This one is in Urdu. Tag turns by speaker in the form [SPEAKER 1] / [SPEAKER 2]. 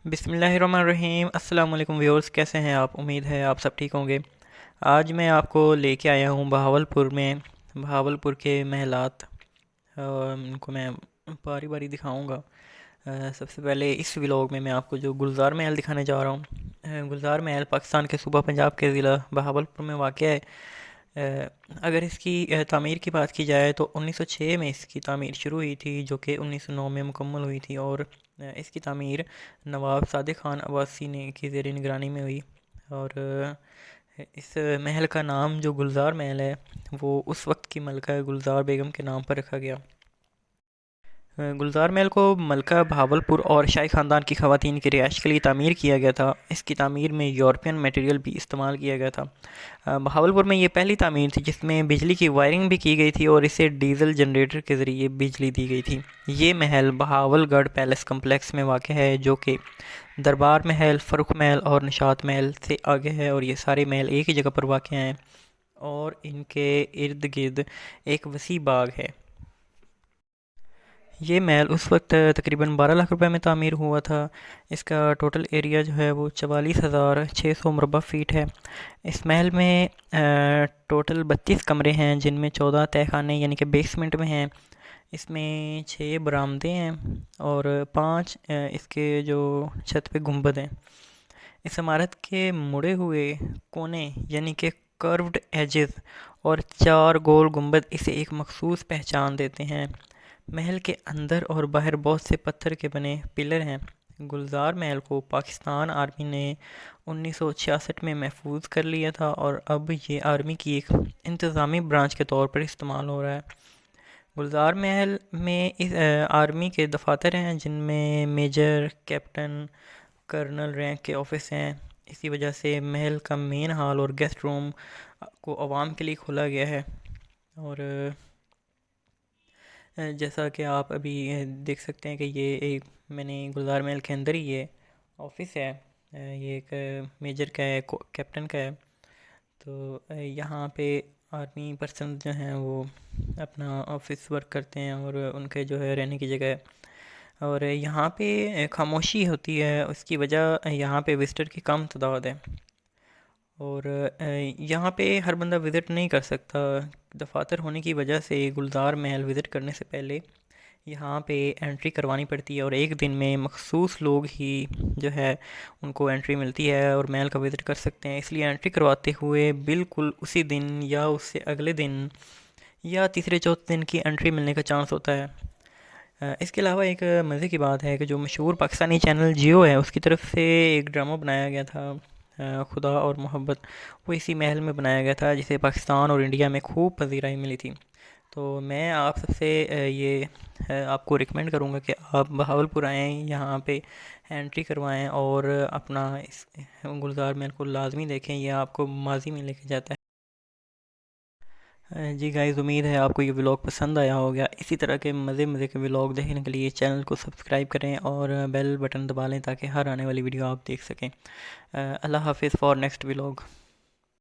[SPEAKER 1] بسم اللہ الرحمن الرحیم۔ السلام علیکم ویورز، کیسے ہیں آپ؟ امید ہے آپ سب ٹھیک ہوں گے۔ آج میں آپ کو لے کے آیا ہوں بہاولپور کے محلات، ان کو میں باری باری دکھاؤں گا۔ سب سے پہلے اس ولاگ میں آپ کو جو گلزار محل دکھانے جا رہا ہوں۔ گلزار محل پاکستان کے صوبہ پنجاب کے ضلع بہاولپور میں واقع ہے۔ اگر اس کی تعمیر کی بات کی جائے تو 1906 میں اس کی تعمیر شروع ہوئی تھی، جو کہ 1909 میں مکمل ہوئی تھی، اور اس کی تعمیر نواب صادق خان عباسی نے کی زیر نگرانی میں ہوئی۔ اور اس محل کا نام جو گلزار محل ہے وہ اس وقت کی ملکہ گلزار بیگم کے نام پر رکھا گیا۔ گلزار محل کو ملکہ بہاولپور اور شاہی خاندان کی خواتین کی رہائش کے لیے تعمیر کیا گیا تھا۔ اس کی تعمیر میں یورپین میٹیریل بھی استعمال کیا گیا تھا۔ بہاولپور میں یہ پہلی تعمیر تھی جس میں بجلی کی وائرنگ بھی کی گئی تھی اور اسے ڈیزل جنریٹر کے ذریعے بجلی دی گئی تھی۔ یہ محل بہاول گڑھ پیلس کمپلیکس میں واقع ہے، جو کہ دربار محل، فروخ محل اور نشاط محل سے آگے ہے، اور یہ سارے محل ایک ہی جگہ پر واقع ہیں اور ان کے ارد گرد ایک وسیع باغ ہے۔ یہ محل اس وقت تقریباً 12 لاکھ روپے میں تعمیر ہوا تھا۔ اس کا ٹوٹل ایریا جو ہے وہ 44,600 مربع فیٹ ہے۔ اس محل میں ٹوٹل 32 کمرے ہیں، جن میں 14 تہہ خانے یعنی کہ بیسمنٹ میں ہیں۔ اس میں 6 برآمدے ہیں اور 5 اس کے جو چھت پہ گنبد ہیں۔ اس عمارت کے مڑے ہوئے کونے یعنی کہ کروڈ ایجز اور 4 گول گنبد اسے ایک مخصوص پہچان دیتے ہیں۔ محل کے اندر اور باہر بہت سے پتھر کے بنے پلر ہیں۔ گلزار محل کو پاکستان آرمی نے 1966 میں محفوظ کر لیا تھا، اور اب یہ آرمی کی ایک انتظامی برانچ کے طور پر استعمال ہو رہا ہے۔ گلزار محل میں اس آرمی کے دفاتر ہیں، جن میں میجر، کیپٹن، کرنل رینک کے آفس ہیں۔ اسی وجہ سے محل کا مین ہال اور گیسٹ روم کو عوام کے لیے کھولا گیا ہے۔ اور جیسا کہ آپ ابھی دیکھ سکتے ہیں کہ یہ ایک میں نے گلزار محل کے اندر ہی یہ آفس ہے۔ یہ ایک میجر کا ہے، کیپٹن کا ہے۔ تو یہاں پہ آرمی پرسن جو ہیں وہ اپنا آفس ورک کرتے ہیں، اور ان کے جو ہے رہنے کی جگہ ہے۔ اور یہاں پہ خاموشی ہوتی ہے، اس کی وجہ یہاں پہ وزٹر کی کم تعداد ہے، اور یہاں پہ ہر بندہ وزٹ نہیں کر سکتا۔ دفاتر ہونے کی وجہ سے گلزار محل وزٹ کرنے سے پہلے یہاں پہ انٹری کروانی پڑتی ہے، اور ایک دن میں مخصوص لوگ ہی جو ہے ان کو انٹری ملتی ہے اور محل کا وزٹ کر سکتے ہیں۔ اس لیے انٹری کرواتے ہوئے بالکل اسی دن یا اس سے اگلے دن یا تیسرے چوتھے دن کی انٹری ملنے کا چانس ہوتا ہے۔ اس کے علاوہ ایک مزے کی بات ہے کہ جو مشہور پاکستانی چینل جیو ہے، اس کی طرف سے ایک ڈرامہ بنایا گیا تھا، خدا اور محبت، وہ اسی محل میں بنایا گیا تھا، جسے پاکستان اور انڈیا میں خوب پذیرائی ملی تھی۔ تو میں آپ سب سے یہ آپ کو ریکمینڈ کروں گا کہ آپ بہاولپور آئیں، یہاں پہ انٹری کروائیں اور اپنا اس گلزار محل کو لازمی دیکھیں، یہ آپ کو ماضی میں لے کے جاتا ہے۔ جی گائز، امید ہے آپ کو یہ ولاگ پسند آیا ہوگا۔ اسی طرح کے مزے کے ولاگ دیکھنے کے لیے چینل کو سبسکرائب کریں اور بیل بٹن دبا لیں تاکہ ہر آنے والی ویڈیو آپ دیکھ سکیں۔ اللہ حافظ فار نیکسٹ ولاگ۔